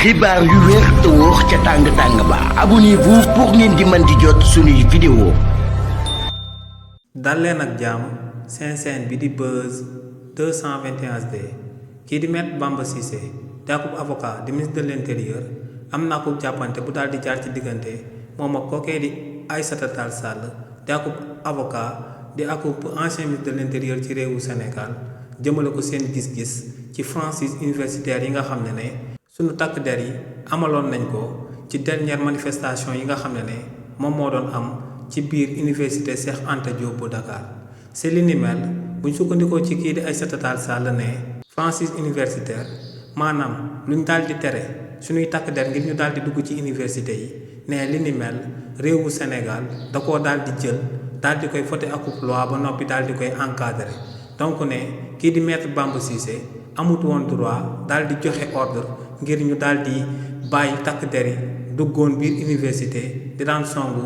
xibaar yu wér te wóor ca tàng ba abonnez-vous pour ngeen di mën di jot suñuy vidéo. dal leen ak jàmm seen chaîne bi di Buzz 221 HD kii di Maître Bamba Cissé di akub avocat di ministre de l'intérieur am na akub jàppante bu daal di jaar ci diggante moom ak kookee di Aïssata Tall Sall di akub avocat di akub ancien ministre de l'intérieur ci réewu Sénégal jëmale ko seen gis-gis ci franchise universitaire yi nga xam ne sunu takk der yi amaloon nañ ko ci dernière manifestation yi nga xam ne moom moo doon am ci biir université Cheikh Anta Diop bu Dakar c'est li ni mel buñ sukkandikoo ci kii di Aïssata Tall Sall ne franchise universitaire maanaam luñ daal di tere suñuy takk der ngir ñu daal di dugg ci université yi ne li ni mel réewu Sénégal da koo daal di jël daal di koy voté akub loi ba noppi daal di koy encadré donc ne kii di Maître Bamba Cissé amut woon droit daal di joxe ordre ngir ñu daal di bàyyi takk der yi duggoon biir université di daan songu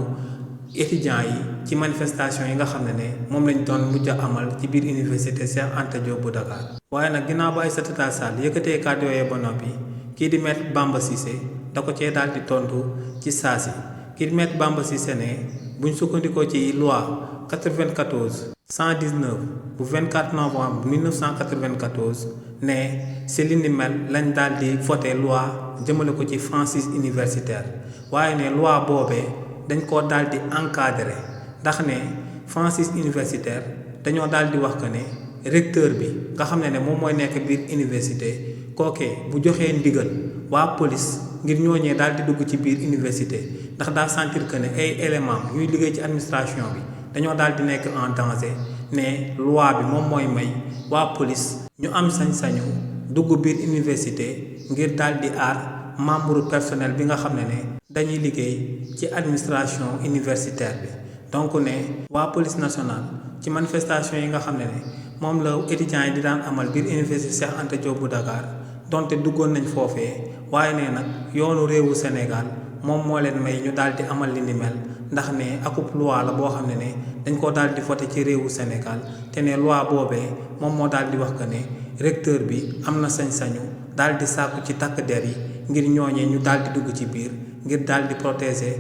étudiants yi ci manifestation yi nga xam ne moom lañ doon mujj a amal ci biir université Cheikh Anta Diop bu Dakar. waaye nag ginnaaw ba Aïssata Tall Sall yëkkatee kàddu yooyu ba noppi kii di Maître Bamba Cissé da ko cee daal di tontu ci saasi kii di Maître Bamba Cissé ne buñ sukkandikoo ci loi 94 119 bu 24 novembre 1994 ne c'est li ni mel lañ daal di voté loi jëmale ko ci franchise universitaire waaye ne loi boobee dañ koo daal di encadré ndax ne franchise universitaire dañoo daal di wax que ne recteur bi nga xam ne moom mooy nekk biir université kookee bu joxee ndigal waa police ngir ñooñee daal di dugg ci biir université ndax daa sentir que ne ay éléments yuy liggéey ci administration bi dañoo daal di nekk en danger ne loi bi moom mooy may waa police ñu am sañ-sañu dugg biir université ngir daal di aar membre personnel bi nga xam ne dañuy liggéey ci administration universitaire bi donc ne waa police nationale ci manifestation yi nga xam ne moom la étudiants yi di daan amal biir université Cheikh Anta Diop bu Dakar donte duggoon nañ foofee waaye ne nag yoonu réewu Sénégal moom moo leen may ñu daal di amal li ni mel ndax ne akub loi la boo xam ne dañ koo daal di voté ci réewu Sénégal te ne loi boobee moom moo daal di wax que ne recteur bi am na sañ-sañu daal di sàkku ci takk der yi ngir ñooñee ñu daal di dugg ci biir ngir daal di protéger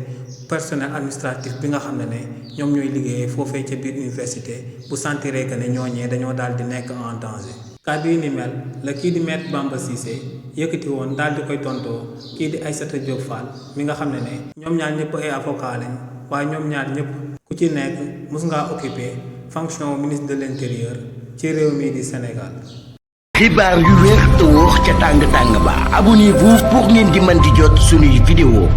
personnel administratif bi nga xam ne ñoom ñooy liggéeyee foofee ca biir université bu sentiree que ne ñooñee dañoo daal di nekk en danger. kàddu yi ni mel la kii di Maître Bamba Cissé yëkkati woon daal di koy tontoo kii di Aïssata Diop Fall mi nga xam ne ñoom ñaar ñëpp ay avocat lañ waaye ñoom ñaar ñëpp ku ci nekk mos ngaa occupé fonction ministre de l'intérieur ci réew mii di Sénégal. xibaar yu wér te wóor ca tàng ba abonnez-vous pour ngeen di mën di jot suñuy vidéo.